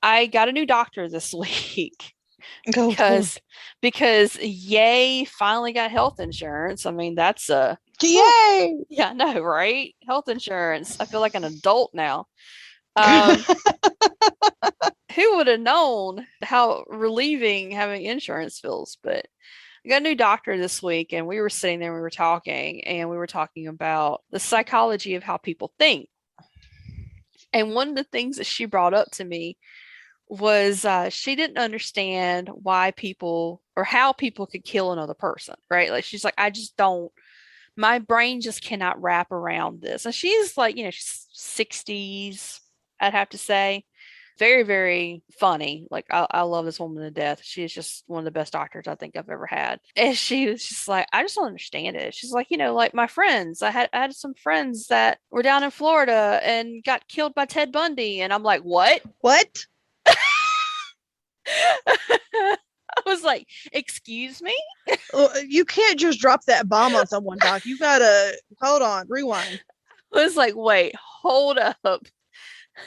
I got a new doctor this week Go for because yay, finally got health insurance. I mean, that's a it. whew, Yay! yeah, no, right? Health insurance. I feel like an adult now. Um, who would have known how relieving having insurance feels? But I got a new doctor this week, and we were sitting there, we were talking, and we were talking about the psychology of how people think. And one of the things that she brought up to me was she didn't understand why people or how people could kill another person, right? Like she's like, I just don't, my brain just cannot wrap around this. And she's like, she's 60s, I'd have to say. Very, very funny. Like I love this woman to death. She's just one of the best doctors I think I've ever had. And she was just like, I just don't understand it. She's like, like my friends. I had some friends that were down in Florida and got killed by Ted Bundy. And I'm like, what? What? I was like, excuse me? You can't just drop that bomb on someone, Doc. You gotta hold on, rewind. I was like, wait, hold up.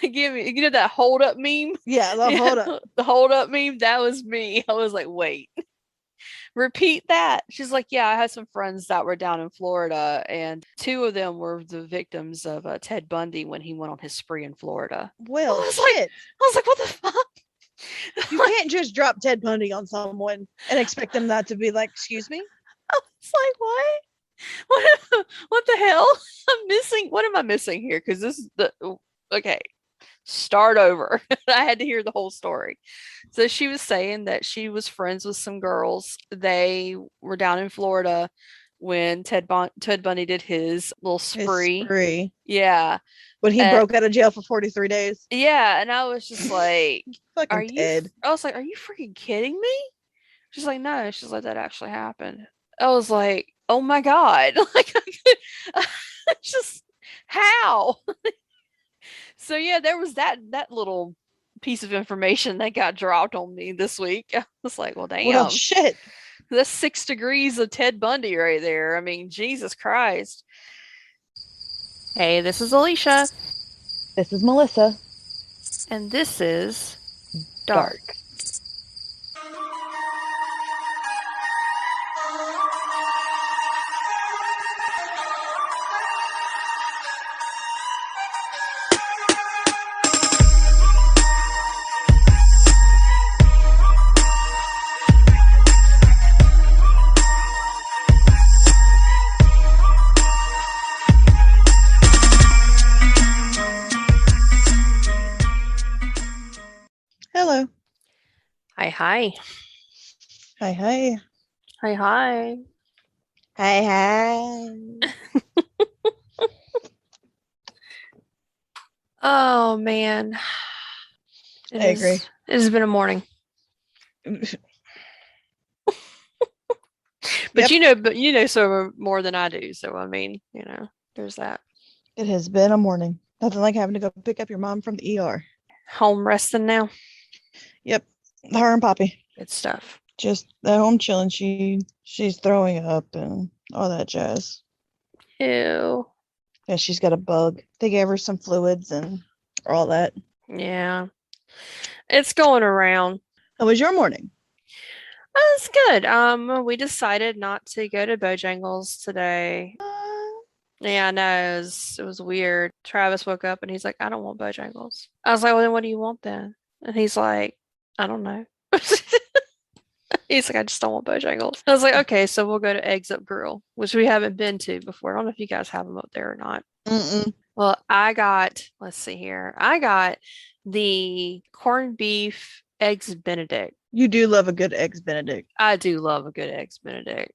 Give me, that hold up meme? Yeah, Yeah, hold up. the hold up meme, that was me. I was like, wait, repeat that. She's like, yeah, I had some friends that were down in Florida, and two of them were the victims of Ted Bundy when he went on his spree in Florida. I Well, was like, shit. what the fuck? You Like, can't just drop Ted Bundy on someone and expect them not to be like, excuse me? I was like, what? What the hell? I'm missing. What am I missing here? Because this is the okay. Start over. I had to hear the whole story. So she was saying that she was friends with some girls. They were down in Florida when Ted Bundy did his little His spree. spree. Yeah. When he Uh, broke out of jail for 43 days. yeah. And I was just like, Fucking Ted. I was like, are you freaking kidding me? She's like, no. She's like, that actually happened. I was like, oh my God. Like, just how? So yeah, there was that little piece of information that got dropped on me this week. I was like, well, Well, damn, shit. that's 6 degrees of Ted Bundy right there. I mean, Jesus Christ. Hey, this is Alicia, This is Melissa. and this is Dark. Dark. Hello. Hi, hi. Hi, hi. Hi, hi. Hi, hi. Oh man. I agree. It has been a morning. But Yep. so more than I do. So I mean, there's that. It has been a morning. Nothing like having to go pick up your mom from the ER. Home resting now. Yep. Her and Poppy. Good stuff. Just at home chilling. She's throwing up and all that jazz. Ew. Yeah, she's got a bug. They gave her some fluids and all that. Yeah. It's going around. How was your morning? It's good. We decided not to go to Bojangles today. Yeah, I know. It was weird. Travis woke up and he's like, I don't want Bojangles. I was like, well, then what do you want then? And he's like, I don't know. He's like, I just don't want Bojangles. I was like, okay, so we'll go to Eggs Up Grill, which we haven't been to before. I don't know if you guys have them up there or not. Mm-mm. Well, let's see here. I got the corned beef eggs Benedict. You do love a good eggs Benedict. I do love a good eggs Benedict.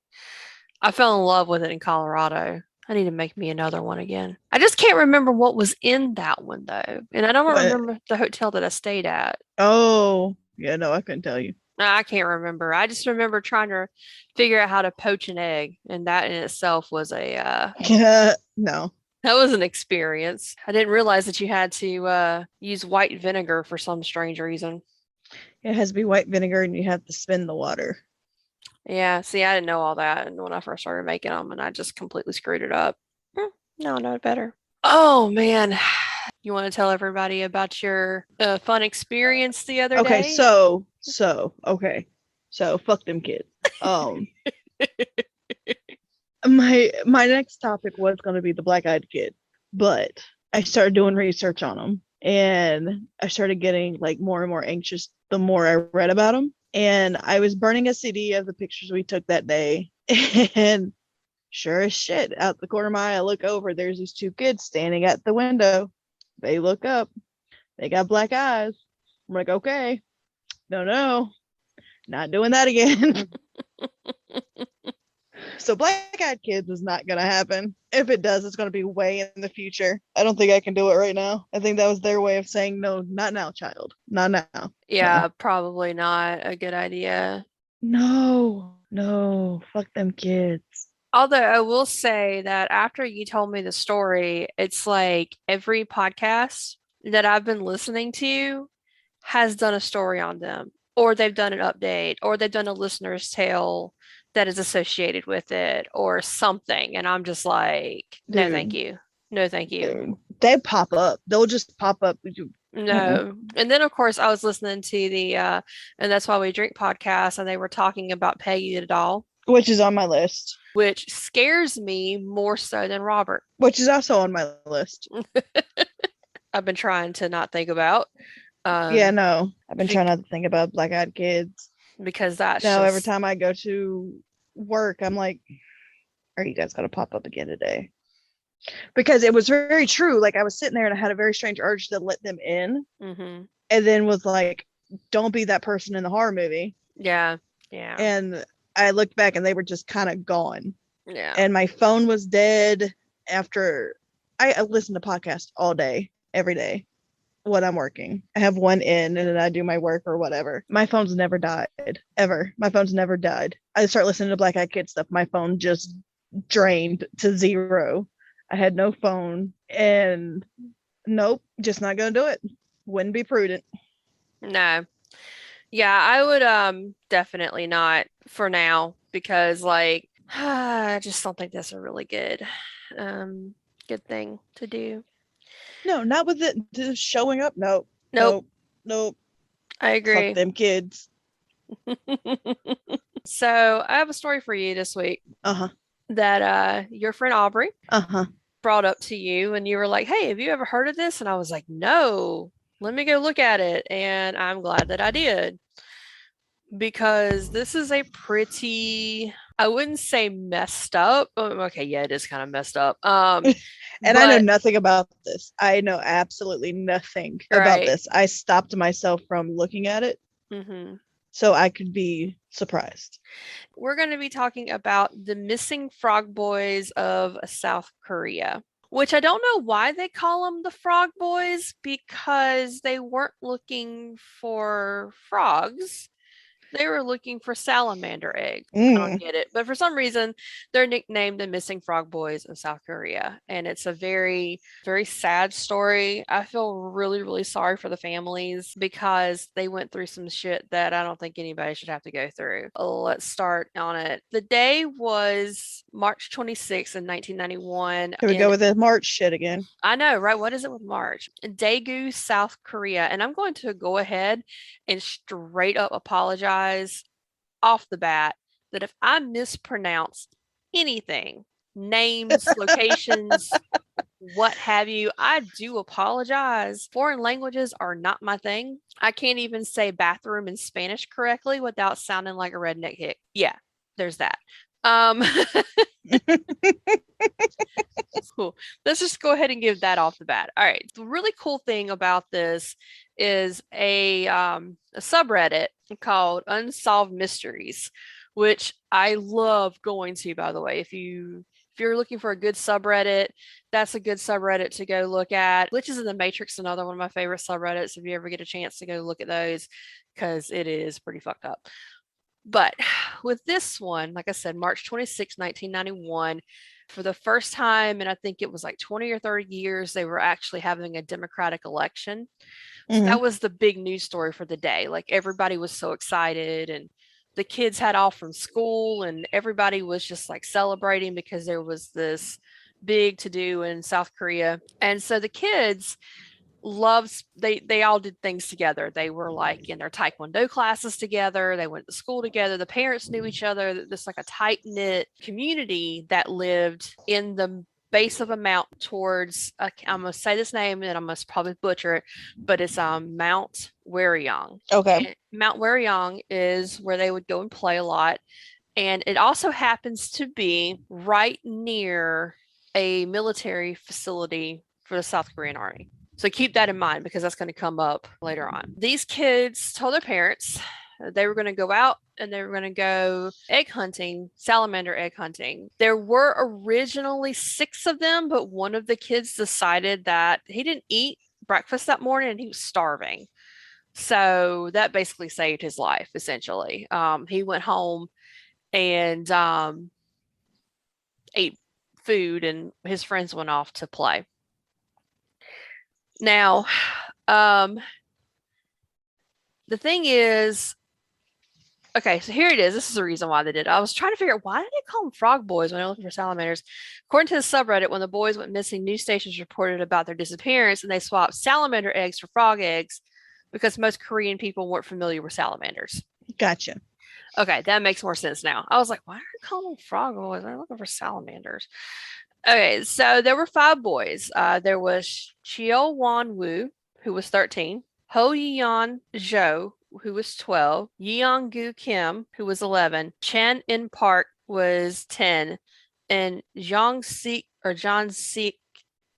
I fell in love with it in Colorado. I need to make me another one again. I just can't remember what was in that one though. And I don't What? remember the hotel that I stayed at. Oh, yeah, no, I couldn't tell you. I can't remember. I just remember trying to figure out how to poach an egg, and that in itself was No. that was an experience. I didn't realize that you had to use white vinegar for some strange reason. It has to be white vinegar and you have to spin the water. Yeah, see, I didn't know all that, and when I first started making them, and I just completely screwed it up. Now I know it better. Oh man, You want to tell everybody about your fun experience the other Okay, day? so fuck them kids. Um, my next topic was going to be the black-eyed kid, but I started doing research on them, and I started getting like more and more anxious the more I read about them. And I was burning a CD of the pictures we took that day, and sure as shit, out the corner of my eye, I look over. There's these two kids standing at the window. They look up. They got black eyes. I'm like, okay, no, not doing that again. So black eyed kids is not gonna happen. If it does, it's gonna be way in the future. I don't think I can do it right now. I think that was their way of saying no, not now, child. Not now. Yeah, probably not a good idea. No, fuck them kids. Although I will say that after you told me the story, it's like every podcast that I've been listening to has done a story on them, or they've done an update, or they've done a listener's tale that is associated with it, or something. And I'm just like, no, thank Dude, you. No, thank you. they pop up. They'll just pop up. No. And then, of course, I was listening to the And That's Why We Drink podcast, and they were talking about Peggy the doll, Which is on my list. which scares me more so than Robert. Which is also on my list. I've been trying to not think about. Yeah, no. I've been trying not to think about black eyed kids. Because that's now just... every time I go to work, I'm like, are you guys gonna pop up again today? Because it was very true. Like I was sitting there and I had a very strange urge to let them in, and then was like, don't be that person in the horror movie. Yeah. And I looked back and they were just kind of gone. Yeah. And my phone was dead after I listen to podcasts all day, every day when I'm working. I have one in and then I do my work or whatever. My phone's never died, ever. My phone's never died. I start listening to Black Eyed Kid stuff. My phone just drained to zero. I had no phone, and nope, just not gonna do it. Wouldn't be prudent. No. Yeah, I would definitely not for now, because like I just don't think that's a really good thing to do. No, not with it just showing up. Nope. I agree. Fuck them kids. So I have a story for you this week. That your friend Aubrey brought up to you, and you were like, hey, have you ever heard of this? And I was like, no, let me go look at it. And I'm glad that I did, because this is a pretty, I wouldn't say messed up. Okay, yeah, it is kind of messed up. And I know nothing about this. I know absolutely nothing about this. I stopped myself from looking at it. So I could be surprised. We're going to be talking about the missing frog boys of South Korea, which I don't know why they call them the frog boys, because they weren't looking for frogs. They were looking for salamander eggs. I don't get it. But for some reason, they're nicknamed the Missing Frog Boys of South Korea. And it's a very, very sad story. I feel really, really sorry for the families, because they went through some shit that I don't think anybody should have to go through. Let's start on it. The day was March 26th in 1991. Here we go with the March shit again. I know, right? What is it with March? Daegu, South Korea. And I'm going to go ahead and straight up apologize off the bat that if I mispronounce anything, names, locations, what have you, I do apologize. Foreign languages are not my thing. I can't even say bathroom in Spanish correctly without sounding like a redneck hick. Yeah, there's that. Cool. Let's just go ahead and give that off the bat. All right. The really cool thing about this is a subreddit called Unsolved Mysteries, which I love going to, by the way. If you're looking for a good subreddit, that's a good subreddit to go look at. Glitches in the Matrix is another one of my favorite subreddits. If you ever get a chance to go look at those, because it is pretty fucked up. But with this one, like I said, March 26, 1991, for the first time, and I think it was like 20 or 30 years, they were actually having a democratic election. So that was the big news story for the day. Like everybody was so excited, and the kids had off from school, and everybody was just like celebrating because there was this big to do in South Korea. And so the kids loves they all did things together. They were like in their taekwondo classes together. They went to school together. The parents knew each other. This like a tight knit community that lived in the base of a mountain towards I'm gonna say this name and I must probably butcher it, but it's Mount Waryong. Okay. And Mount Waryong is where they would go and play a lot, and it also happens to be right near a military facility for the South Korean Army. So keep that in mind because that's going to come up later on. These kids told their parents they were going to go out and they were going to go egg hunting, salamander egg hunting. There were originally 6 of them, but one of the kids decided that he didn't eat breakfast that morning and he was starving. So that basically saved his life, essentially. He went home and ate food, and his friends went off to play. Now, the thing is, okay, so here it is. This is the reason why they did it. I was trying to figure out why did they call them frog boys when they're looking for salamanders. According to the subreddit, when the boys went missing, news stations reported about their disappearance and they swapped salamander eggs for frog eggs because most Korean people weren't familiar with salamanders. Gotcha. Okay, that makes more sense now. I was like, why are they calling them frog boys? They're looking for salamanders. Okay, so there were 5 boys. There was Chio Wan Woo, who was 13, Ho Yeon Jo, who was 12, Yeong Gu Kim, who was 11, Chan In Park was 10, and John Sik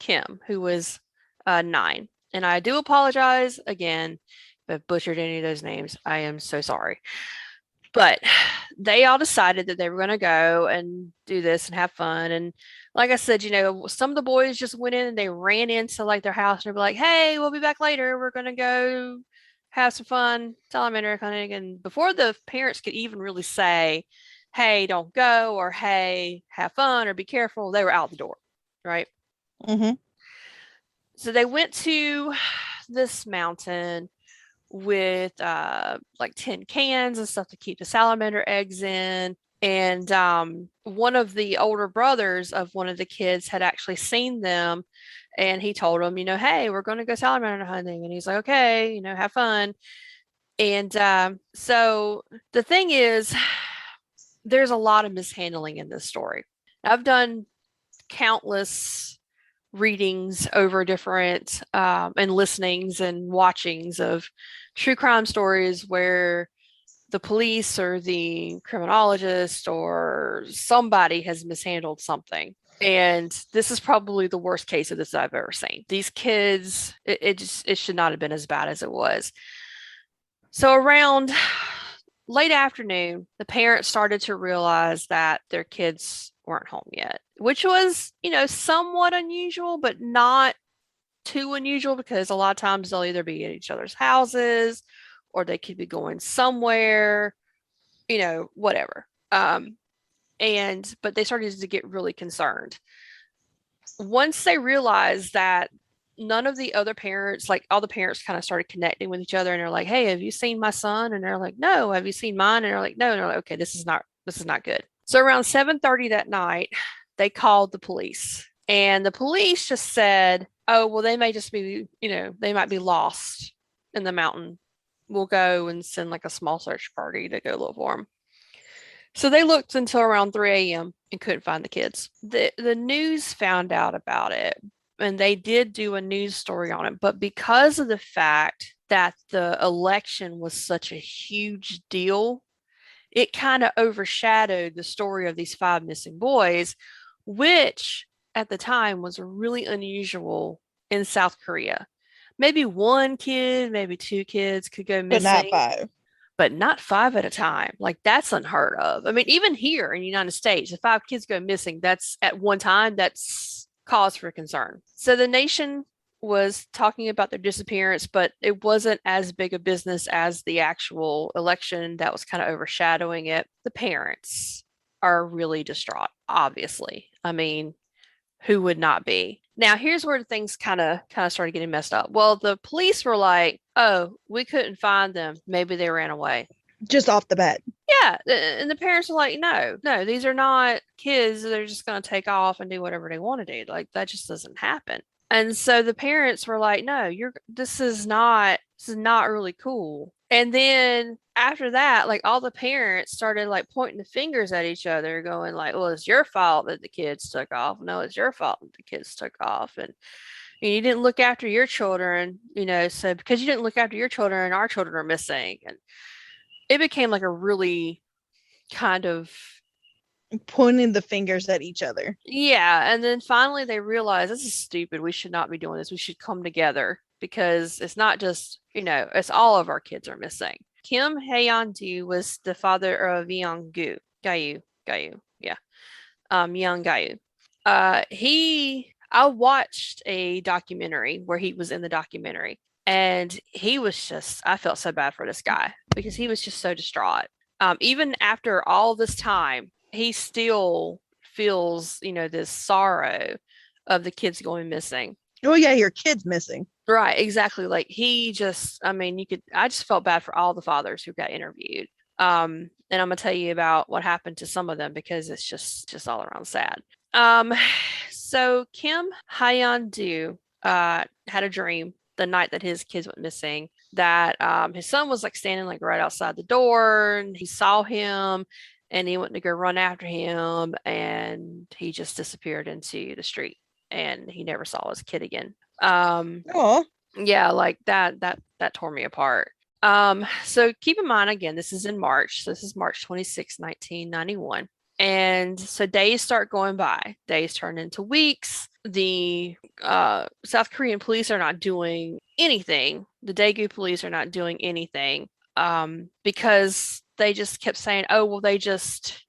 Kim, who was 9. And I do apologize again if I butchered any of those names. I am so sorry. But they all decided that they were going to go and do this and have fun. And like I said, some of the boys just went in and they ran into like their house and they were like, hey, we'll be back later. We're going to go have some fun, salamander hunting. And before the parents could even really say, hey, don't go, or hey, have fun, or be careful, they were out the door, right? Mm-hmm. So they went to this mountain with like tin cans and stuff to keep the salamander eggs in. And one of the older brothers of one of the kids had actually seen them, and he told them, hey, we're going to go salamander hunting. And he's like, okay, have fun. And so the thing is, there's a lot of mishandling in this story. I've done countless readings over different and listenings and watchings of true crime stories where the police or the criminologist or somebody has mishandled something. And this is probably the worst case of this I've ever seen. These kids, it should not have been as bad as it was. So around late afternoon, the parents started to realize that their kids weren't home yet, which was, somewhat unusual, but not too unusual because a lot of times they'll either be at each other's houses or they could be going somewhere, whatever. But they started to get really concerned. Once they realized that none of the other parents, like all the parents kind of started connecting with each other and they're like, hey, have you seen my son? And they're like, no. Have you seen mine? And they're like, no. And they're like, okay, this is not good. So around 7:30 that night, they called the police, and the police just said, oh, well, they may just be, they might be lost in the mountain. We'll go and send like a small search party to go look for them. So they looked until around 3 a.m. and couldn't find the kids. The news found out about it, and they did do a news story on it. But because of the fact that the election was such a huge deal, it kind of overshadowed the story of these 5 missing boys, which at the time was really unusual in South Korea. Maybe 1 kid, maybe 2 kids could go missing. But not 5. But not 5 at a time. Like, that's unheard of. I mean, even here in the United States, if 5 kids go missing, that's at one time, that's cause for concern. So the nation was talking about their disappearance, but it wasn't as big a business as the actual election that was kind of overshadowing it. The parents are really distraught, obviously. I mean, who would not be? Now, here's where things kind of started getting messed up. Well, the police were like, oh, we couldn't find them. Maybe they ran away. Just off the bat. Yeah, and the parents are like, no, no, these are not kids. They're just going to take off and do whatever they want to do. Like that just doesn't happen. And so the parents were like, no, this is not really cool. And then after that, like all the parents started like pointing the fingers at each other, going like, well, it's your fault that the kids took off. No, it's your fault that the kids took off. And you didn't look after your children, so because you didn't look after your children, our children are missing. And it became like a really kind of, Pointing the fingers at each other. yeah. And then finally they realized this is stupid. We should not be doing this. We should come together because it's not just, it's all of our kids are missing. Kim Haeyeon-do was the father of Young-gu, Gayu, yeah, Young-gayu. I watched a documentary where he was in the documentary, and I felt so bad for this guy because he was just so distraught. Even after all this time, he still feels, this sorrow of the kids going missing. Oh yeah, your kid's missing. Right, exactly. Like I just felt bad for all the fathers who got interviewed. And I'm gonna tell you about what happened to some of them because it's just all around sad. Um, so Kim Haeyeon-do had a dream the night that his kids went missing that his son was like standing like right outside the door and he saw him and he went to go run after him and he just disappeared into the street and he never saw his kid again. Oh, Yeah, like that tore me apart. So keep in mind again, this is in March. So this is March 26, 1991. And so days start going by. Days turn into weeks. The South Korean police are not doing anything. The Daegu police are not doing anything because they just kept saying, "Oh, well, they just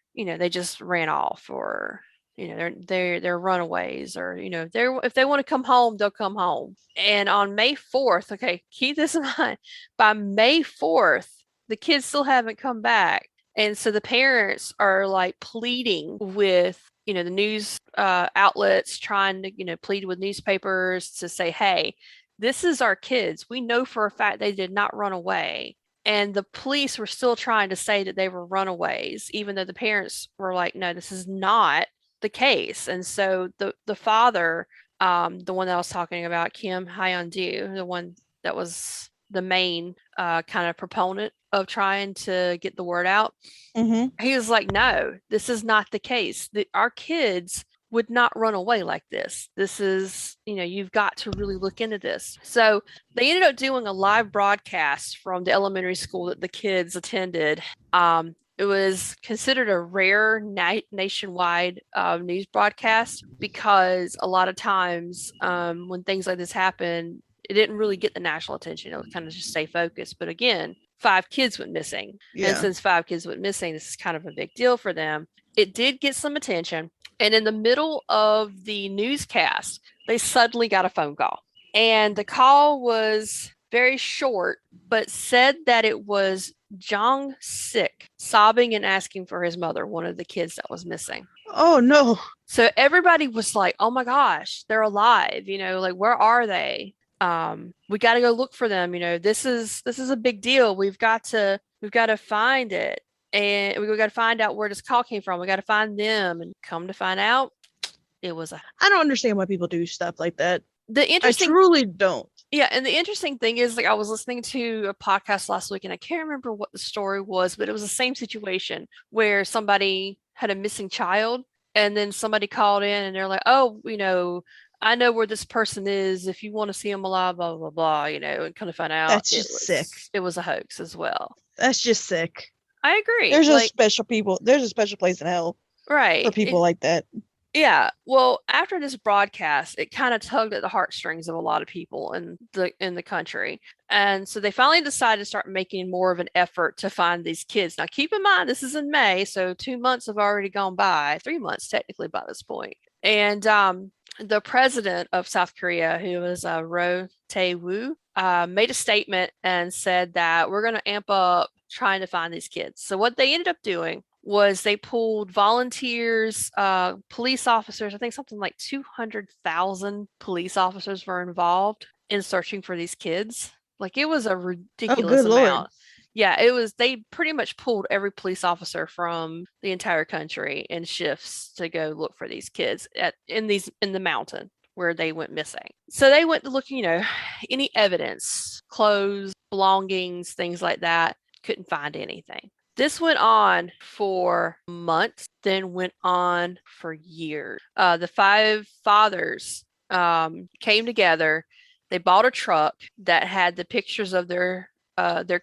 ran off," or they're runaways, or if they want to come home, they'll come home. And on May 4th, okay, keep this in mind. By May 4th, the kids still haven't come back. And so the parents are like pleading with, the news outlets, trying to, plead with newspapers to say, hey, this is our kids. We know for a fact they did not run away. And the police were still trying to say that they were runaways, even though the parents were like, no, this is not the case. And so the father, the one that I was talking about, Kim Haeyeon-do, the one that was the main kind of proponent of trying to get the word out, he was like, no, this is not the case. Our kids would not run away like this. This is, you've got to really look into this. So they ended up doing a live broadcast from the elementary school that the kids attended. It was considered a rare nationwide news broadcast because a lot of times when things like this happen, it didn't really get the national attention. It would kind of just stay focused. But again, 5 kids went missing. Yeah. And since 5 kids went missing, this is kind of a big deal for them. It did get some attention. And in the middle of the newscast, they suddenly got a phone call. And the call was very short, but said that it was Jong Sik sobbing and asking for his mother, one of the kids that was missing. Oh no. So everybody was like, oh my gosh, they're alive. Like, where are they? We got to go look for them. This is a big deal. We've got to find it. And we got to find out where this call came from. We got to find them. And come to find out, it was I don't understand why people do stuff like that. I truly don't. Yeah, and the interesting thing is, like, I was listening to a podcast last week, and I can't remember what the story was, but it was the same situation where somebody had a missing child, and then somebody called in, and they're like, "Oh, I know where this person is. If you want to see him alive, blah blah blah," and kind of find out that's just sick. It was a hoax as well. That's just sick. I agree. There's a special place in hell, right, for people like that. Yeah. Well, after this broadcast, it kind of tugged at the heartstrings of a lot of people in the country. And so they finally decided to start making more of an effort to find these kids. Now, keep in mind, this is in May, so 2 months have already gone by, 3 months technically by this point. And the president of South Korea, who was Roh Tae-woo, made a statement and said that we're going to amp up trying to find these kids. So what they ended up doing was they pulled volunteers, police officers. I think something like 200,000 police officers were involved in searching for these kids. Like, it was a ridiculous amount. Lord. Yeah, it was. They pretty much pulled every police officer from the entire country in shifts to go look for these kids in the mountain where they went missing. So they went to look, any evidence, clothes, belongings, things like that. Couldn't find anything. This went on for months, then went on for years. The five fathers came together. They bought a truck that had the pictures of their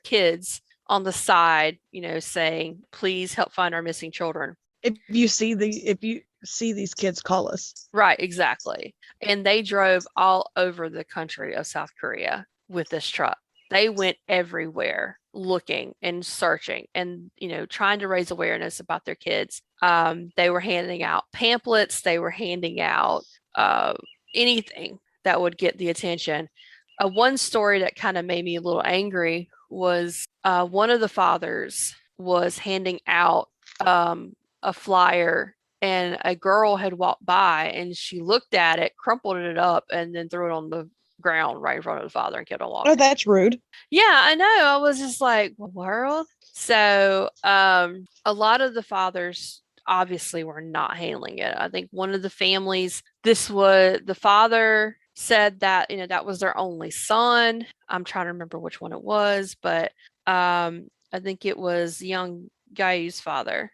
kids on the side, saying, "Please help find our missing children." If you see these kids, call us. Right, exactly. And they drove all over the country of South Korea with this truck. They went everywhere looking and searching and, trying to raise awareness about their kids. They were handing out pamphlets, they were handing out anything that would get the attention. One story that kind of made me a little angry was one of the fathers was handing out a flyer, and a girl had walked by and she looked at it, crumpled it up, and then threw it on the ground right in front of the father and kept on walking. Oh, that's rude. Yeah, I know. I was just like, what world? So a lot of the fathers obviously were not handling it. I think one of the families, the father said that, that was their only son. I'm trying to remember which one it was, but I think it was young Guyu's father.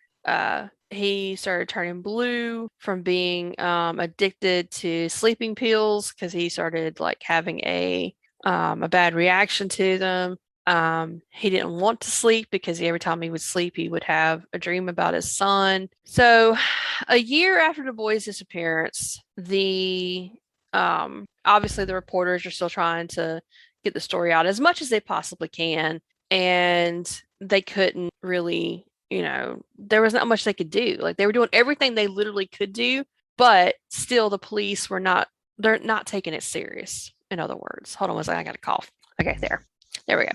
He started turning blue from being addicted to sleeping pills because he started like having a bad reaction to them. He didn't want to sleep because every time he would sleep, he would have a dream about his son. So, a year after the boy's disappearance, the obviously the reporters are still trying to get the story out as much as they possibly can, and they couldn't really, there was not much they could do. Like they were doing everything they literally could do, but still the police they're not taking it serious. In other words, hold on one second, I got a cough. Okay, there we go.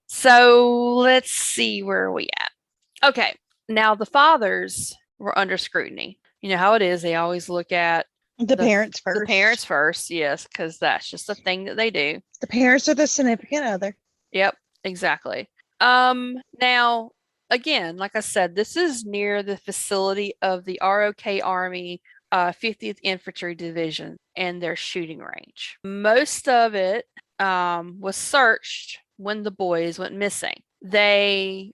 So let's see, where are we at? Okay, now the fathers were under scrutiny. You know how it is, they always look at the parents first. The parents first, yes, because that's just the thing that they do. The parents are the significant other. Yep, exactly. Now, again, like I said, this is near the facility of the ROK Army 50th Infantry Division and their shooting range. Most of it was searched when the boys went missing. They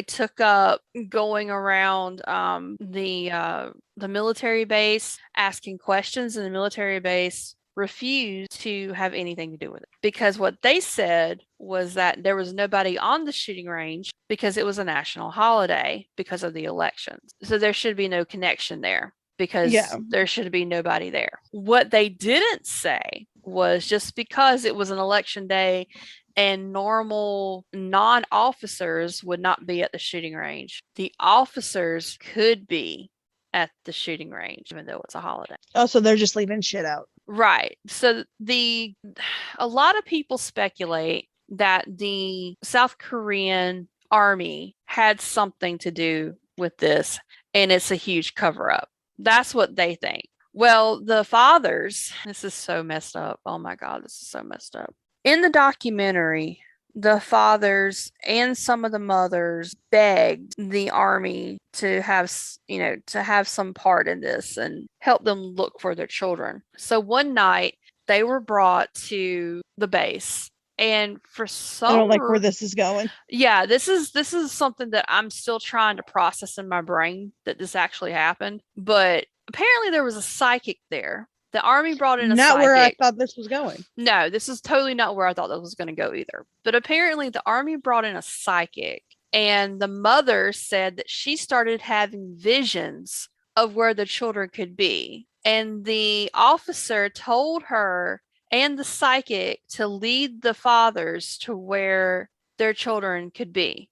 took up going around the military base, asking questions, and the military base refused to have anything to do with it because what they said was that there was nobody on the shooting range because it was a national holiday because of the elections. So there should be no connection there because there should be nobody there. What they didn't say was just because it was an election day and normal non-officers would not be at the shooting range, the officers could be at the shooting range even though it's a holiday. Oh, so they're just leaving shit out. Right. So a lot of people speculate that the South Korean army had something to do with this and it's a huge cover up. That's what they think. Well, the fathers, this is so messed up. Oh my God, this is so messed up. In the documentary, the fathers and some of the mothers begged the army to have some part in this and help them look for their children. So one night they were brought to the base, and for some, I don't like where this is going. Yeah, this is something that I'm still trying to process in my brain that this actually happened. But apparently there was a psychic there. The army brought in a psychic. Not where I thought this was going. No, this is totally not where I thought that was going to go either. But apparently the army brought in a psychic, and the mother said that she started having visions of where the children could be. And the officer told her and the psychic to lead the fathers to where their children could be.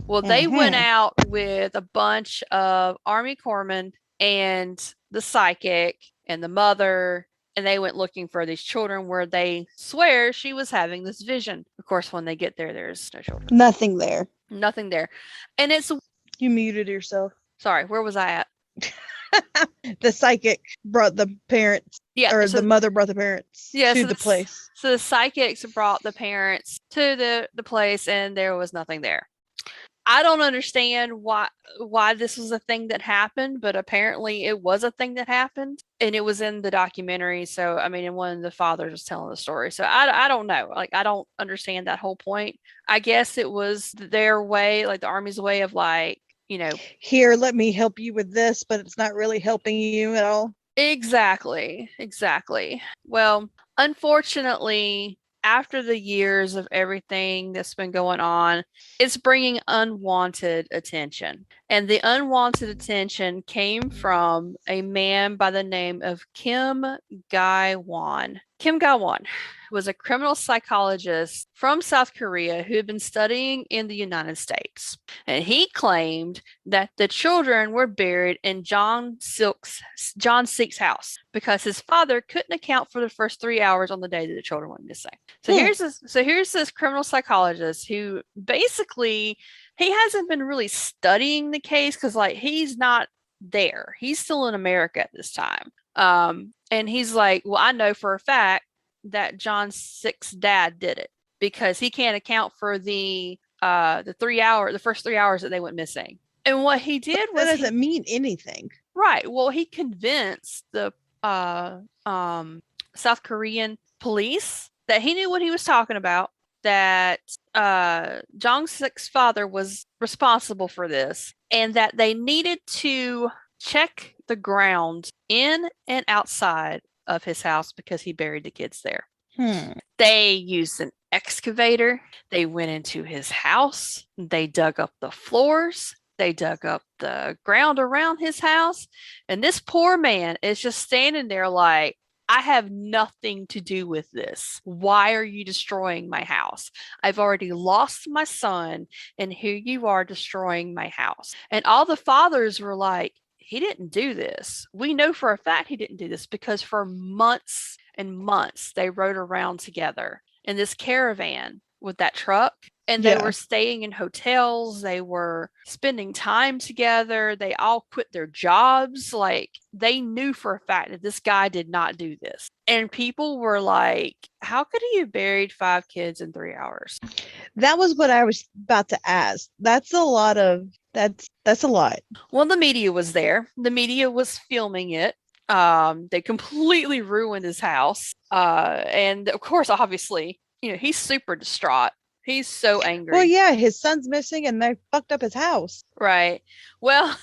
Well, they went out with a bunch of Army corpsmen and the psychic and the mother, and they went looking for these children where they swear she was having this vision. Of course, when they get there, there's no children. Nothing there. Nothing there. And it's... You muted yourself. Sorry, where was I at? The psychic brought the parents. Yeah. or So the mother brought the parents yeah, to the place. so the psychics brought the parents to the place, and there was nothing there. I don't understand why this was a thing that happened, but apparently it was a thing that happened, and it was in the documentary. So I mean, and one of the fathers was telling the story. So I don't know, like I don't understand that whole point. I guess it was their way, like the army's way of like, Here, let me help you with this, but it's not really helping you at all. exactly, exactly. Well, unfortunately, after the years of everything that's been going on, it's bringing unwanted attention. And the unwanted attention came from a man by the name of Kim Gai Won. Kim Gai Won was a criminal psychologist from South Korea who had been studying in the United States. And he claimed that the children were buried in John Silk's house because his father couldn't account for the first 3 hours on the day that the children went missing. So here's this criminal psychologist who basically he hasn't been really studying the case because like he's not there. He's still in America at this time. And he's like, well, I know for a fact that John Silk's dad did it because he can't account for the first 3 hours that they went missing. And what he did That was doesn't mean anything. right. Well, he convinced the uh South Korean police that he knew what he was talking about, that Jong Suk's father was responsible for this, and that they needed to check the ground in and outside of his house because he buried the kids there. They used an excavator. They went into his house. They dug up the floors. They dug up the ground around his house. And this poor man is just standing there like, I have nothing to do with this. Why are you destroying my house? I've already lost my son, and here you are destroying my house. And all the fathers were like, he didn't do this. We know for a fact he didn't do this because for months and months they rode around together in this caravan with that truck, and they were staying in hotels. They were spending time together. They all quit their jobs. Like they knew for a fact that this guy did not do this. And people were like, how could he have buried 5 kids in 3 hours? That was what I was about to ask. That's a lot. Well, the media was there. The media was filming it. They completely ruined his house. And of course, obviously, he's super distraught. He's so angry. Well, yeah, his son's missing and they fucked up his house. Right. Well,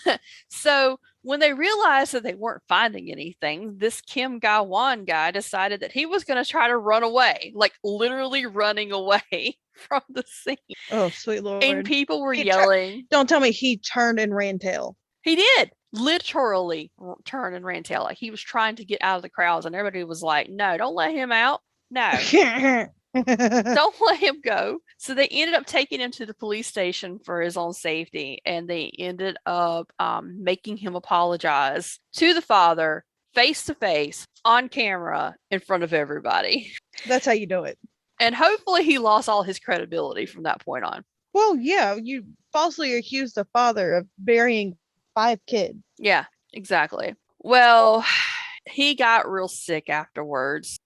so when they realized that they weren't finding anything, this Kim Ga Won guy decided that he was going to try to run away, like literally running away from the scene. Oh, sweet Lord. And people were yelling. Don't tell me he turned and ran tail. He did literally turn and ran tail. Like he was trying to get out of the crowds, and everybody was like, no, don't let him out. No. Don't let him go. So they ended up taking him to the police station for his own safety, and they ended up making him apologize to the father face to face on camera in front of everybody. That's how you do it. And hopefully he lost all his credibility from that point on. Well, yeah, you falsely accused the father of burying 5 kids. Yeah, exactly. Well, he got real sick afterwards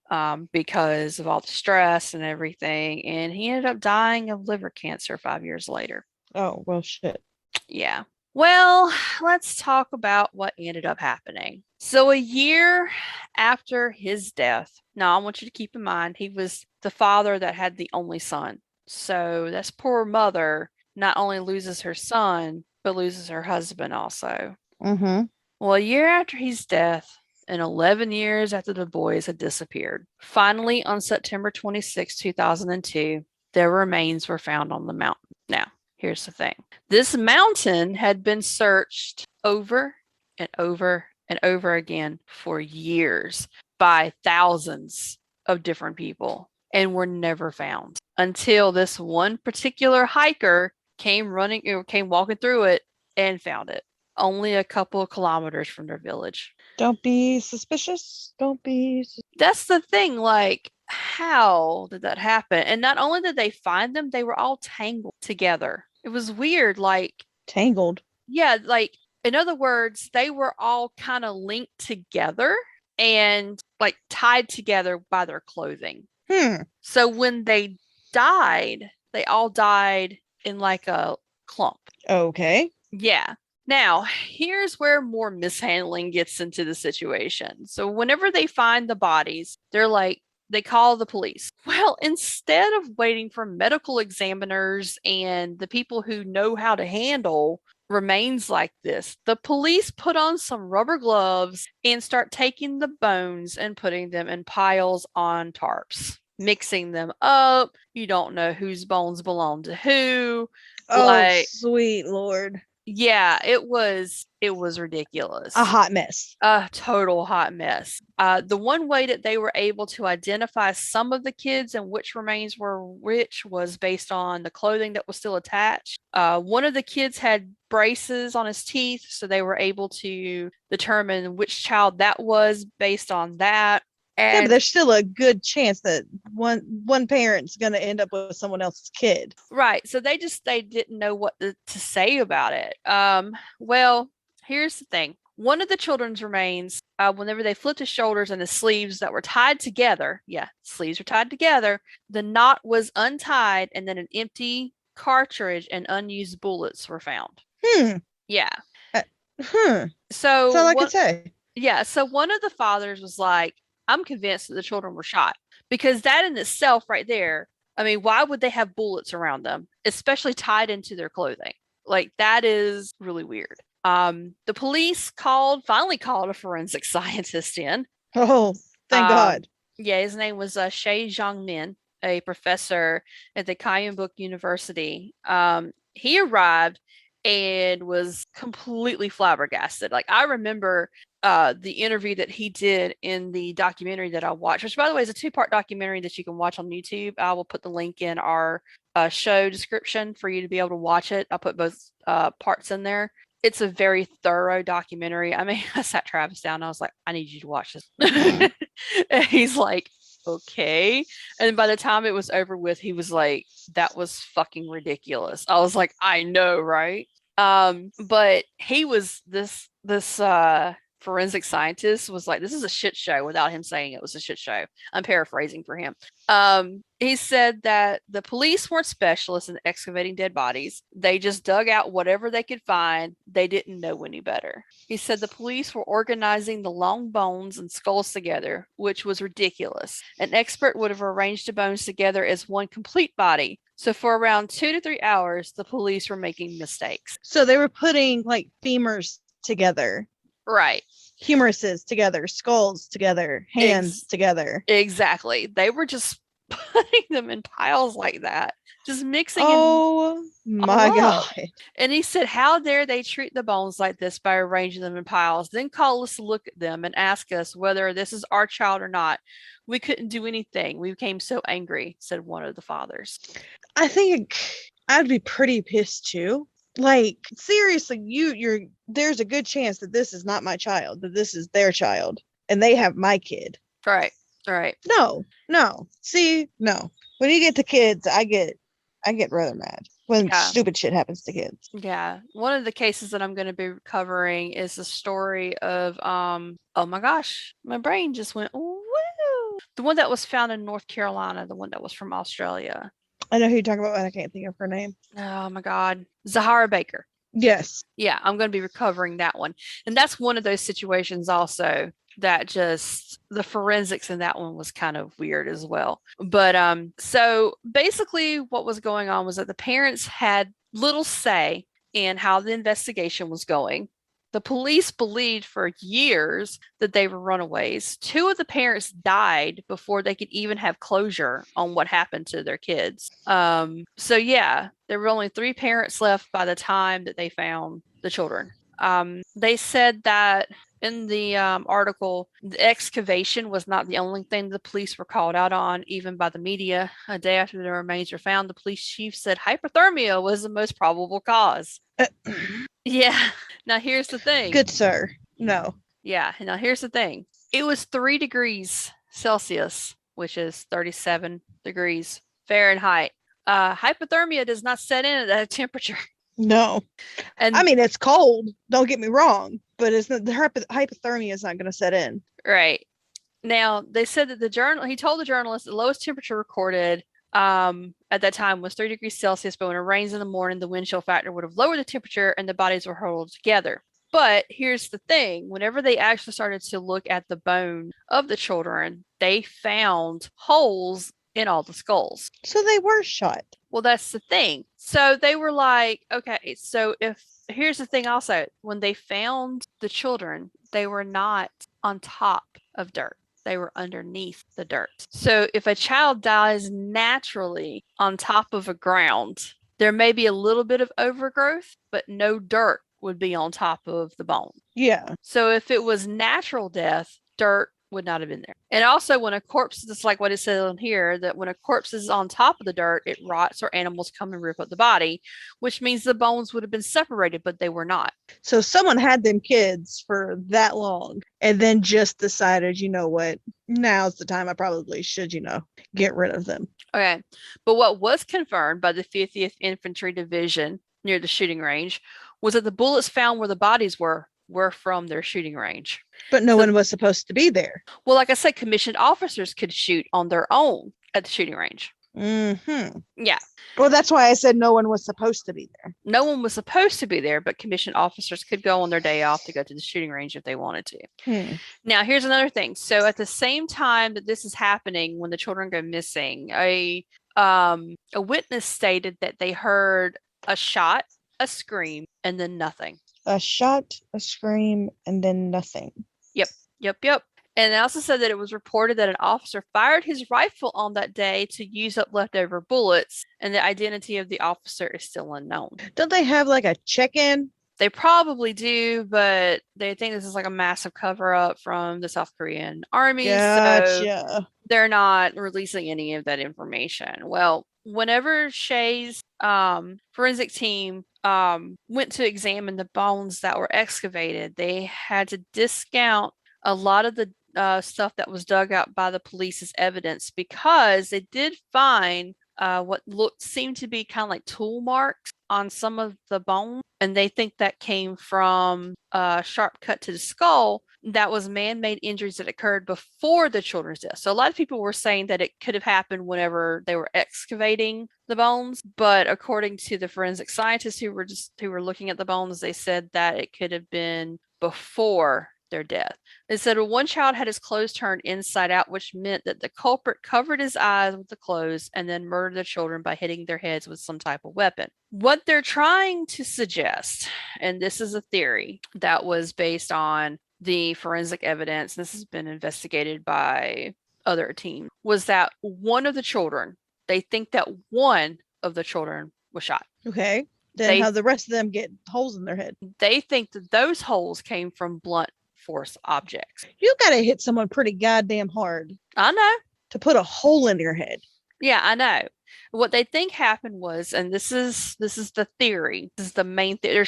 because of all the stress and everything, and he ended up dying of liver cancer 5 years later. Oh, well, shit. Yeah. Well, let's talk about what ended up happening. So a year after his death, now I want you to keep in mind, he was the father that had the only son. So this poor mother not only loses her son, but loses her husband also. Mm-hmm. Well, a year after his death, and 11 years after the boys had disappeared, finally on September 26, 2002, their remains were found on the mountain. Now, here's the thing. This mountain had been searched over and over and over again for years by thousands of different people and were never found until this one particular hiker came walking through it and found it. Only a couple of kilometers from their village. Don't be suspicious. That's the thing. Like, how did that happen? And not only did they find them, they were all tangled together. It was weird. Like, tangled. Yeah, like, in other words, they were all kind of linked together. and like tied together by their clothing. Hmm. So when they died, they all died in like a clump. Okay. Yeah. Now, here's where more mishandling gets into the situation. So, whenever they find the bodies, they're like, they call the police. Well, instead of waiting for medical examiners and the people who know how to handle remains like this, the police put on some rubber gloves and start taking the bones and putting them in piles on tarps, mixing them up. You don't know whose bones belong to who. Oh, Like, sweet Lord. yeah, it was A ridiculous. hot mess. A total hot mess. The one way that they were able to identify some of the kids and which remains were which was based on the clothing that was still attached. One of the kids had braces on his teeth, so they were able to determine which child that was based on that. Yeah, but And there's still a good chance that one parent's gonna end up with someone else's kid. right, so they didn't know what to say about it. Well, here's the thing. One of the children's remains, whenever they flipped his shoulders and his sleeves that were tied together, yeah, sleeves were tied together, the knot was untied, and then an empty cartridge and unused bullets were found. Hmm. Yeah. Uh, hmm. That's So all I could what? say. Yeah. So one of the fathers was like, "I'm convinced that the children were shot because that in itself, right there. I mean, why would they have bullets around them, especially tied into their clothing? Like that is really weird." The police finally called a forensic scientist in. Oh, thank Um, God. yeah, his name was Shay Zhangmin, a professor at the Book University. He arrived and was completely flabbergasted. Like I remember the interview that he did in the documentary that I watched, which by the way is a two-part documentary that you can watch on YouTube. I will put the link in our show description for you to be able to watch it. I'll put both parts in there. It's a very thorough documentary. I mean, I sat Travis down and I was like, I need you to watch this. And he's like, okay. And by the time it was over with, he was like, that was fucking ridiculous. I was like, I know, right? But he was this forensic scientist was like, this is a shit show without him saying it was a shit show. I'm paraphrasing for him. He said that the police weren't specialists in excavating dead bodies. They just dug out whatever they could find. They didn't know any better. He said the police were organizing the long bones and skulls together, which was ridiculous. An expert would have arranged the bones together as one complete body. So for around 2 to 3 hours, the police were making mistakes. So they were putting like femurs together, Right. humeruses together, skulls together, hands Ex- together. exactly. They were just putting them in piles like that, just mixing and Oh all my up. God. And he said, how dare they treat the bones like this by arranging them in piles, then call us to look at them and ask us whether this is our child or not. We couldn't do anything. We became so angry, said one of the fathers. I think I'd be pretty pissed too. Like seriously, you're there's a good chance that this is not my child, that this is their child, and they have my kid. Right. Right. No, no. See, no. When you get to kids, I get rather mad when Yeah. stupid shit happens to kids. Yeah. One of the cases that I'm going to be covering is the story of oh my gosh, my brain just went woo. The one that was found in North Carolina, the one that was from Australia. I know who you're talking about, but I can't think of her name. Oh my God. Zahara Baker. Yes. Yeah, I'm going to be recovering that one. And that's one of those situations also that just the forensics in that one was kind of weird as well. But so basically what was going on was that the parents had little say in how the investigation was going. The police believed for years that they were runaways. Two of the parents died before they could even have closure on what happened to their kids. So yeah, there were only three parents left by the time that they found the children. They said that in the article, the excavation was not the only thing the police were called out on, even by the media. A day after the remains were found, the police chief said hypothermia was the most probable cause. Yeah. Now here's the thing. Good sir. No. Yeah. Now here's the thing. It was 3 degrees Celsius, which is 37 degrees Fahrenheit. Hypothermia does not set in at that temperature. No. And I mean, it's cold. Don't get me wrong, but it's not, the hypothermia is not going to set in. Right. Now, they said that he told the journalist the lowest temperature recorded at that time was 3 degrees Celsius, but when it rains in the morning, the wind chill factor would have lowered the temperature and the bodies were huddled together. But here's the thing, whenever they actually started to look at the bone of the children, they found holes in all the skulls. So they were shot. Well, that's the thing. So they were like, okay, so here's the thing also, when they found the children, they were not on top of dirt. They were underneath the dirt. So if a child dies naturally on top of a ground, there may be a little bit of overgrowth, but no dirt would be on top of the bone. Yeah. So if it was natural death, dirt would not have been there. And also when a corpse, just like what it says on here, that when a corpse is on top of the dirt, it rots or animals come and rip up the body, which means the bones would have been separated, but they were not. So someone had them kids for that long and then just decided, you know what, now's the time I probably should, get rid of them. Okay. But what was confirmed by the 50th Infantry Division near the shooting range was that the bullets found where the bodies were from their shooting range. But no one was supposed to be there. Well, like I said, commissioned officers could shoot on their own at the shooting range. Mm-hmm. Yeah. Well, that's why I said no one was supposed to be there. No one was supposed to be there, but commissioned officers could go on their day off to go to the shooting range if they wanted to. Now, here's another thing. So at the same time that this is happening, when the children go missing, a witness stated that they heard a shot, a scream, and then nothing. A shot, a scream, and then nothing. Yep. And they also said that it was reported that an officer fired his rifle on that day to use up leftover bullets, and the identity of the officer is still unknown. Don't they have like a check-in? They probably do, but they think this is like a massive cover-up from the South Korean army. Gotcha. So they're not releasing any of that information. Well, whenever Shay's forensic team went to examine the bones that were excavated, they had to discount a lot of the stuff that was dug out by the police as evidence, because they did find what seemed to be kind of like tool marks on some of the bone, and they think that came from a sharp cut to the skull that was man-made injuries that occurred before the children's death. So a lot of people were saying that it could have happened whenever they were excavating the bones, but according to the forensic scientists who were looking at the bones, they said that it could have been before their death. They said one child had his clothes turned inside out, which meant that the culprit covered his eyes with the clothes and then murdered the children by hitting their heads with some type of weapon. What they're trying to suggest, and this is a theory that was based on the forensic evidence, this has been investigated by other teams, was that they think that one of the children was shot. Okay. Then how the rest of them get holes in their head? They think that those holes came from blunt force objects. You gotta hit someone pretty goddamn hard. I know. To put a hole in your head. Yeah, I know. What they think happened was, and this is the theory. This is the main theory.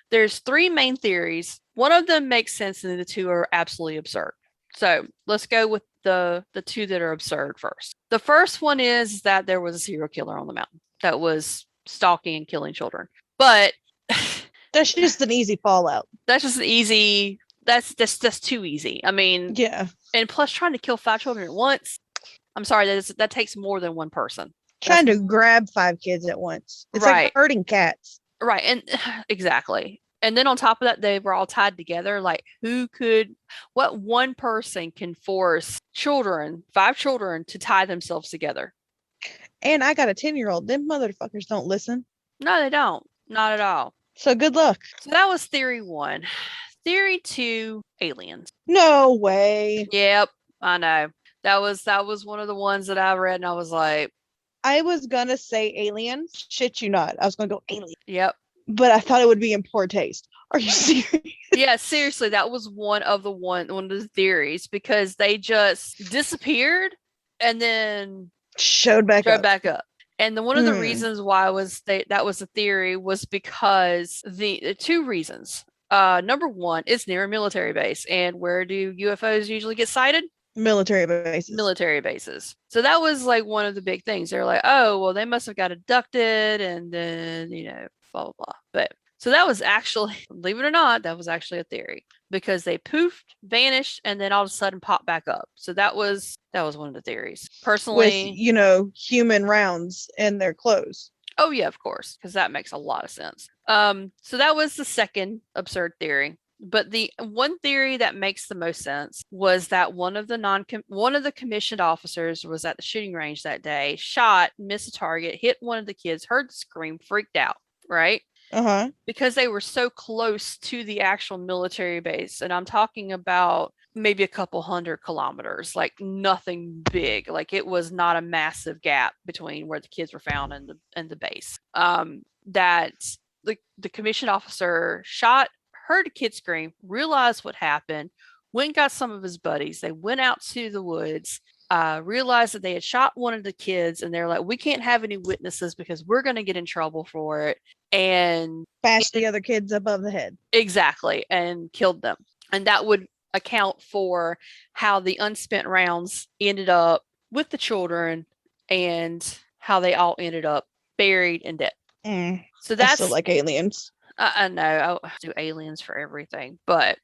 There's three main theories. One of them makes sense, and the two are absolutely absurd. So let's go with the two that are absurd first. The first one is that there was a serial killer on the mountain that was stalking and killing children. But that's just an easy fallout. That's just an easy. That's too easy. I mean, yeah. And plus, trying to kill 5 children at once. I'm sorry, that takes more than one person. Trying to grab 5 kids at once. It's like herding cats. Right, and exactly. And then on top of that, they were all tied together. Like, what one person can force 5 children to tie themselves together? And I got a 10-year-old. Them motherfuckers don't listen. No, they don't. Not at all. So good luck. So that was theory 1. Theory 2, aliens. No way. Yep, I know. That was one of the ones that I read, and I was like, I was gonna say aliens. Shit you not. I was gonna go alien. Yep. But I thought it would be in poor taste. Are you serious? Yeah, seriously, that was one of the theories, because they just disappeared and then showed back up. And one of the reasons why that was a theory was because the 2 reasons. Number 1, it's near a military base, and where do UFOs usually get sighted? Military bases. So that was like one of the big things. They're like, oh, well, they must have got abducted, and then blah blah blah. But So that was actually, believe it or not, that was actually a theory because they poofed, vanished, and then all of a sudden popped back up. So that was one of the theories. With, Personally, human rounds in their clothes. oh yeah, of course, because that makes a lot of sense. So that was the second absurd theory. But the one theory that makes the most sense was that one of the commissioned officers was at the shooting range that day, shot, missed a target, hit one of the kids, heard the scream, freaked out, right? Uh-huh. Because they were so close to the actual military base. And I'm talking about maybe a couple 100 kilometers, like nothing big. Like it was not a massive gap between where the kids were found and the base. That the commissioned officer shot, heard a kid scream, realized what happened, went and got some of his buddies. They went out to the woods, realized that they had shot one of the kids, and they're like, we can't have any witnesses because we're going to get in trouble for it. And Bashed the other kids above the head. exactly, and killed them. And that would account for how the unspent rounds ended up with the children and how they all ended up buried and dead. So I still that's, like aliens. I know, I do aliens for everything, but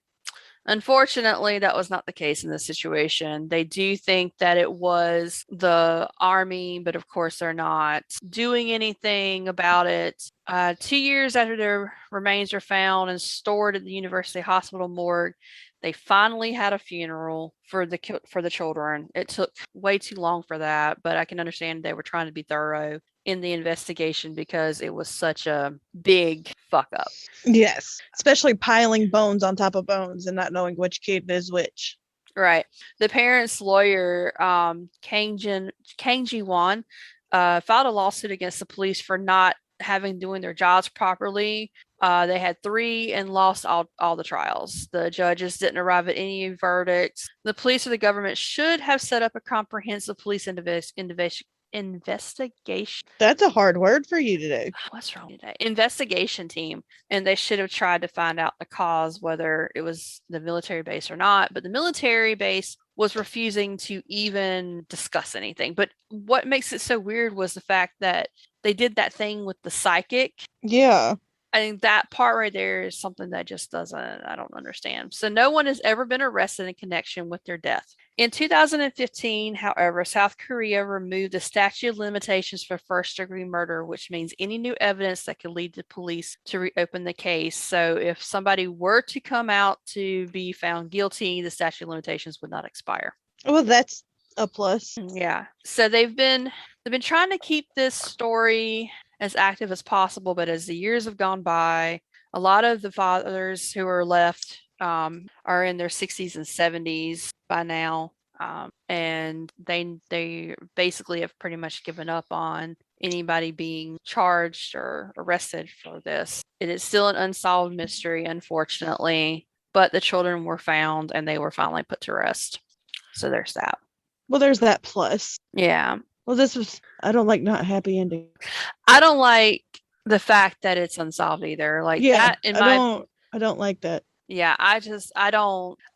unfortunately, that was not the case in this situation. They do think that it was the army, but of course, they're not doing anything about it. 2 years after their remains were found and stored at the University Hospital morgue, they finally had a funeral for the children. It took way too long for that, but I can understand they were trying to be thorough in the investigation because it was such a big fuck up. Yes. Especially piling bones on top of bones and not knowing which kid is which. Right. The parents' lawyer, Kang Ji-won, filed a lawsuit against the police for not having doing their jobs properly. They had 3 and lost all the trials. The judges didn't arrive at any verdicts. The police or the government should have set up a comprehensive police investigation. That's a hard word for you today. What's wrong today? Investigation team, and they should have tried to find out the cause, whether it was the military base or not. But the military base was refusing to even discuss anything. But what makes it so weird was the fact that they did that thing with the psychic. Yeah. I think that part right there is something that just I don't understand. So no one has ever been arrested in connection with their death. In 2015, however, South Korea removed the statute of limitations for first-degree murder, which means any new evidence that could lead the police to reopen the case. So if somebody were to come out to be found guilty, the statute of limitations would not expire. Well, that's a plus. Yeah. So they've been trying to keep this story as active as possible, but as the years have gone by, a lot of the fathers who are left are in their 60s and 70s by now, and they basically have pretty much given up on anybody being charged or arrested for this. It is still an unsolved mystery, unfortunately, but the children were found and they were finally put to rest. So there's that. Well, there's that plus. Yeah. Well, I don't like not happy ending. I don't like the fact that it's unsolved either. Like that I don't like that. Yeah, I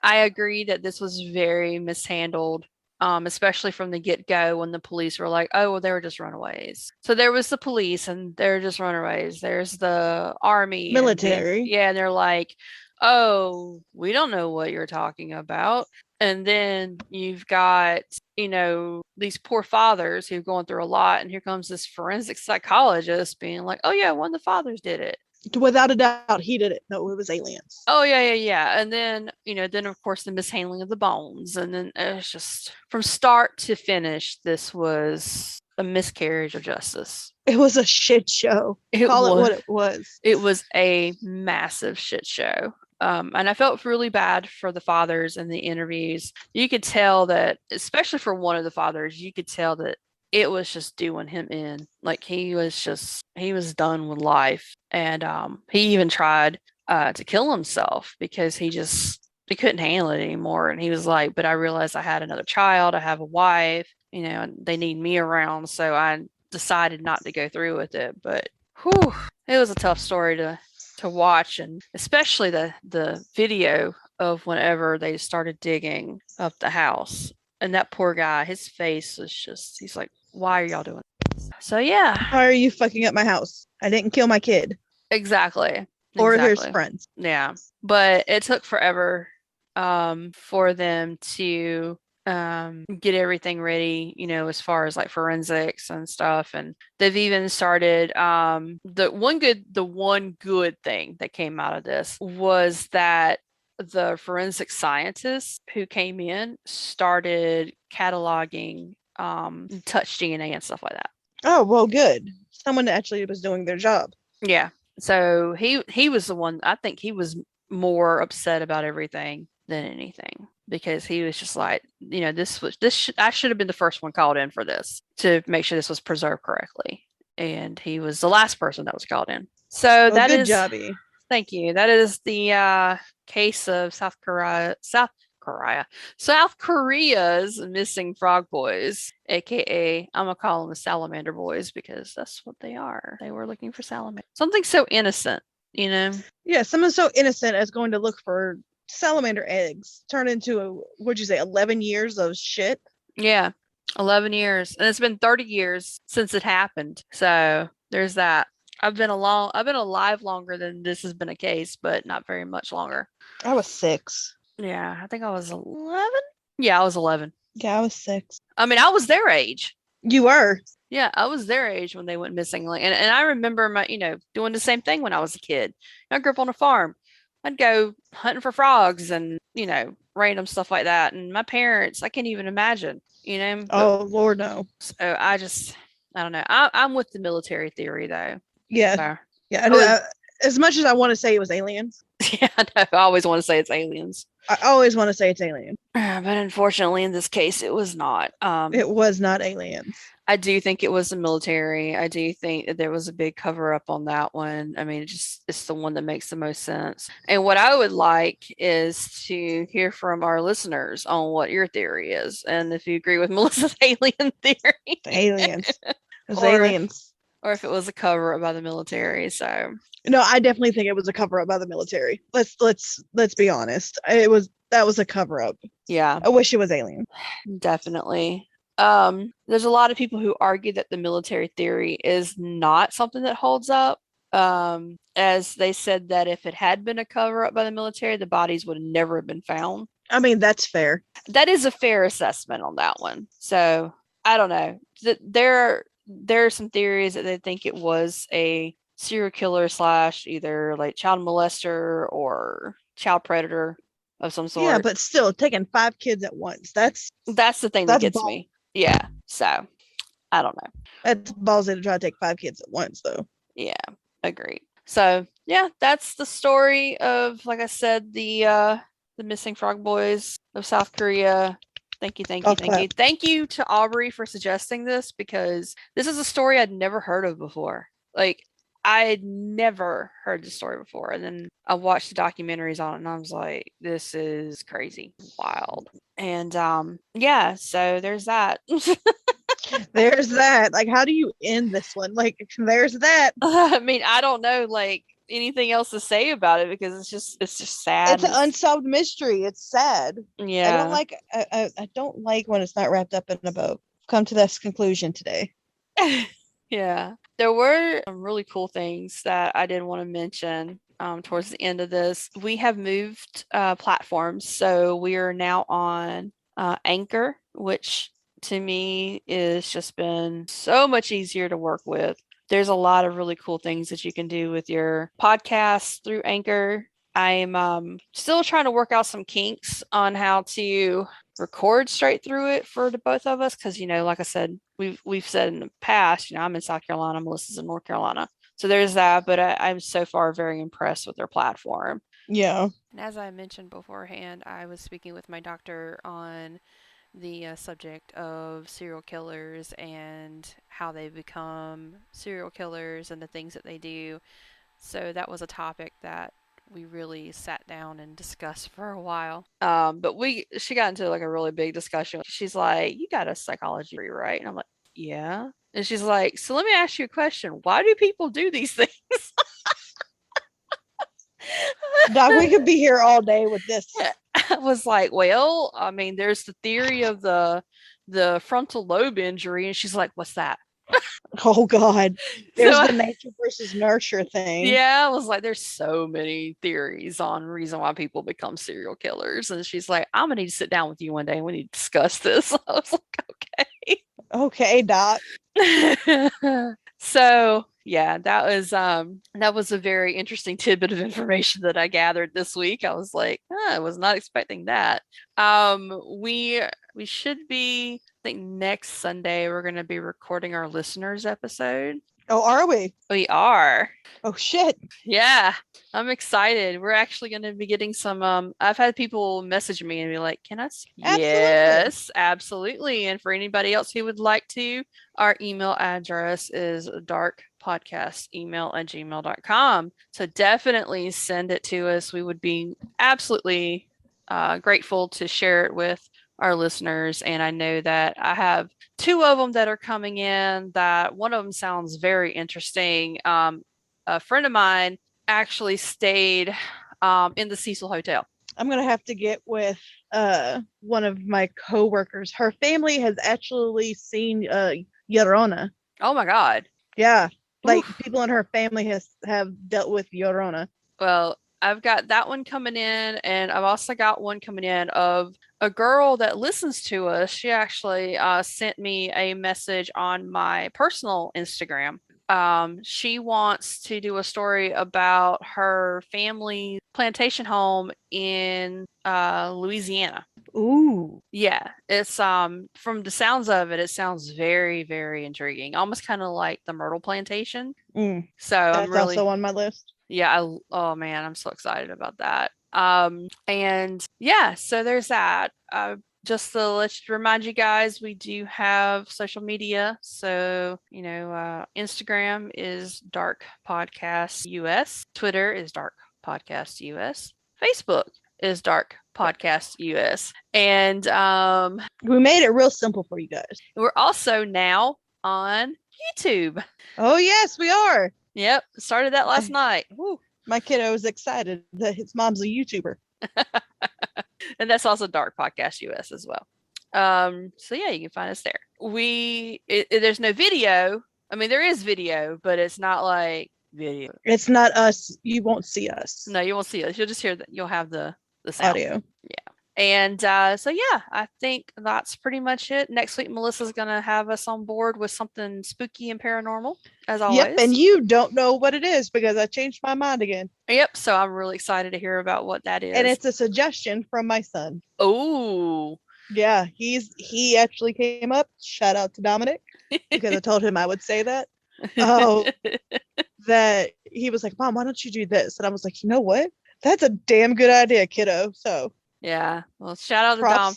agree that this was very mishandled. Especially from the get-go when the police were like, oh, well, they were just runaways. So there was the police and they're just runaways. There's the army. Military. And they're like, oh, we don't know what you're talking about. And then you've got, these poor fathers who've gone through a lot. And here comes this forensic psychologist being like, oh, yeah, one of the fathers did it. Without a doubt, he did it. No, it was aliens. Oh, yeah. And then, then of course the mishandling of the bones. And then it's just from start to finish, this was a miscarriage of justice. It was a shit show. Call it what it was. It was a massive shit show. And I felt really bad for the fathers in the interviews. You could tell that, especially for one of the fathers, you could tell that it was just doing him in. Like he was done with life. And he even tried to kill himself because he couldn't handle it anymore. And he was like, but I realized I had another child, I have a wife, and they need me around. So I decided not to go through with it. But it was a tough story to watch, and especially the video of whenever they started digging up the house. And that poor guy, his face was just, he's like, why are y'all doing this? So yeah. Why are you fucking up my house? I didn't kill my kid. Exactly. or his Exactly. friends. Yeah. But it took forever for them to get everything ready, as far as like forensics and stuff. And they've even started the one good thing that came out of this was that the forensic scientists who came in started cataloging touch DNA and stuff like that. Oh, well, good. Someone that actually was doing their job. Yeah. So he was the one. I think he was more upset about everything than anything because he was just like, I should have been the first one called in for this to make sure this was preserved correctly, and he was the last person that was called in. So Well, that good is, jobby. thank you. That is the case of Korea, South Korea's missing frog boys, aka I'm gonna call them the salamander boys because that's what they are. They were looking for salamander. Something so innocent, you know. Yeah, someone so innocent as going to look for salamander eggs turn into what'd you say, 11 years of shit? Yeah, 11 years, and it's been 30 years since it happened. So there's that. I've been alive longer than this has been a case, but not very much longer. I was 6. Yeah, I think I was 11. Yeah, I was 11. Yeah, I was 6. I mean, I was their age. You were. Yeah, I was their age when they went missing. Like, and I remember doing the same thing when I was a kid. I grew up on a farm. I'd go hunting for frogs and, random stuff like that. And my parents, I can't even imagine, but Oh, Lord, no. so I don't know. I'm with the military theory though. Yeah. So, Yeah. As much as I want to say it was aliens, yeah, I know. I always want to say it's aliens. I always want to say it's alien. But unfortunately, in this case, it was not. It was not aliens. I do think it was the military. I do think that there was a big cover up on that one. I mean, it's the one that makes the most sense. And what I would like is to hear from our listeners on what your theory is, and if you agree with Melissa's alien theory, Aliens. It was Or- aliens. or if it was a cover up by the military. So No, I definitely think it was a cover up by the military. Let's be honest. That was a cover up. yeah, I wish it was alien. definitely. There's a lot of people who argue that the military theory is not something that holds up. As they said that if it had been a cover up by the military, the bodies would never have been found. I mean, that's fair. That is a fair assessment on that one. So I don't know. There are some theories that they think it was a serial killer / either like child molester or child predator of some sort. Yeah, but still, taking 5 kids at once. That's That's the thing that That's gets me. Yeah. So I don't know. that's ballsy to try to take 5 kids at once, though. Yeah, agreed. So yeah, that's the story of, like I said, the missing frog boys of South Korea. Thank you, thank you, I'll thank you. clap. Thank you to Aubrey for suggesting this because this is a story I'd never heard of before. Like I had never heard this story before. And then I watched the documentaries on it and I was like, this is crazy, wild. And yeah, so there's that. There's that. Like, how do you end this one? Like, there's that. I mean, I don't know like anything else to say about it because it's just sad. It's an unsolved mystery. It's sad. Yeah. I don't like when it's not wrapped up in a bow. Come to this conclusion today. Yeah. There were some really cool things that I did want to mention towards the end of this. We have moved platforms. So we are now on Anchor, which to me is just been so much easier to work with. There's a lot of really cool things that you can do with your podcast through Anchor. I'm still trying to work out some kinks on how to record straight through it for the both of us because like I said, we've said in the past, I'm in South Carolina, Melissa's in North Carolina, so there's that. But I'm so far very impressed with their platform. Yeah. And as I mentioned beforehand, I was speaking with my doctor on the subject of serial killers and how they become serial killers and the things that they do. So that was a topic that we really sat down and discussed for a while. But she got into like a really big discussion. She's like, "You got a psychology degree, right?" And I'm like, "Yeah." And she's like, "So let me ask you a question. Why do people do these things?" Doc, we could be here all day with this. I was like, "Well, I mean, there's the theory of the frontal lobe injury," and she's like, "What's that?" Oh God. There's So the nature versus nurture thing. yeah, I was like, there's so many theories on reason why people become serial killers. And she's like, I'm gonna need to sit down with you one day and we need to discuss this. I was like, Okay, Doc. okay. So yeah, that was a very interesting tidbit of information that I gathered this week. I was like, I was not expecting that. We should be, I think next Sunday we're gonna be recording our listeners episode. Oh, are we? We are. Oh shit. Yeah, I'm excited. We're actually going to be getting some I've had people message me and be like, "Can I Absolutely. Yes, absolutely. And for anybody else who would like to, our email address is darkpodcastemail@gmail.com. So definitely send it to us. We would be absolutely grateful to share it with our listeners. And I know that I have two of them that are coming in, that one of them sounds very interesting. A friend of mine actually stayed in the Cecil Hotel. I'm gonna have to get with one of my coworkers. Her family has actually seen Llorona. Oh my God. Yeah. Like Oof. people in her family have dealt with Llorona. Well, I've got that one coming in, and I've also got one coming in of a girl that listens to us. She actually sent me a message on my personal Instagram. She wants to do a story about her family plantation home in Louisiana. Ooh. Yeah, it's from the sounds of it, it sounds very, very intriguing. Almost kind of like the Myrtle Plantation. Mm. So I'm That's really, also on my list. yeah, oh man, I'm so excited about that. And yeah, so there's that. Just to remind you guys, we do have social media. So, Instagram is Dark Podcast US, Twitter is Dark Podcast US, Facebook is Dark Podcast US. And We made it real simple for you guys. we're also now on YouTube. Oh yes, we are. Yep, started that last night. Woo. My kiddo was excited that his mom's a YouTuber. And that's also Dark Podcast US as well. So yeah, you can find us there. There's no video. I mean, there is video, but it's not like video. It's not us. You won't see us. No, you won't see us. You'll just hear that. You'll have the sound. Audio. Yeah. And so yeah, I think that's pretty much it. Next week, Melissa's gonna have us on board with something spooky and paranormal, as always. Yep, and you don't know what it is because I changed my mind again. Yep. So I'm really excited to hear about what that is. And it's a suggestion from my son. Oh. Yeah, he actually came up. Shout out to Dominic because I told him I would say that. Oh, that he was like, Mom, why don't you do this? And I was like, you know what? That's a damn good idea, kiddo. So yeah, well, shout out to Dom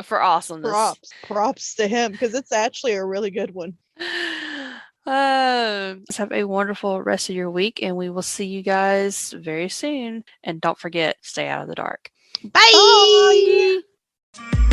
for awesomeness. Props to him because it's actually a really good one. Let's have a wonderful rest of your week, and we will see you guys very soon. And don't forget, stay out of the dark. Bye. Bye.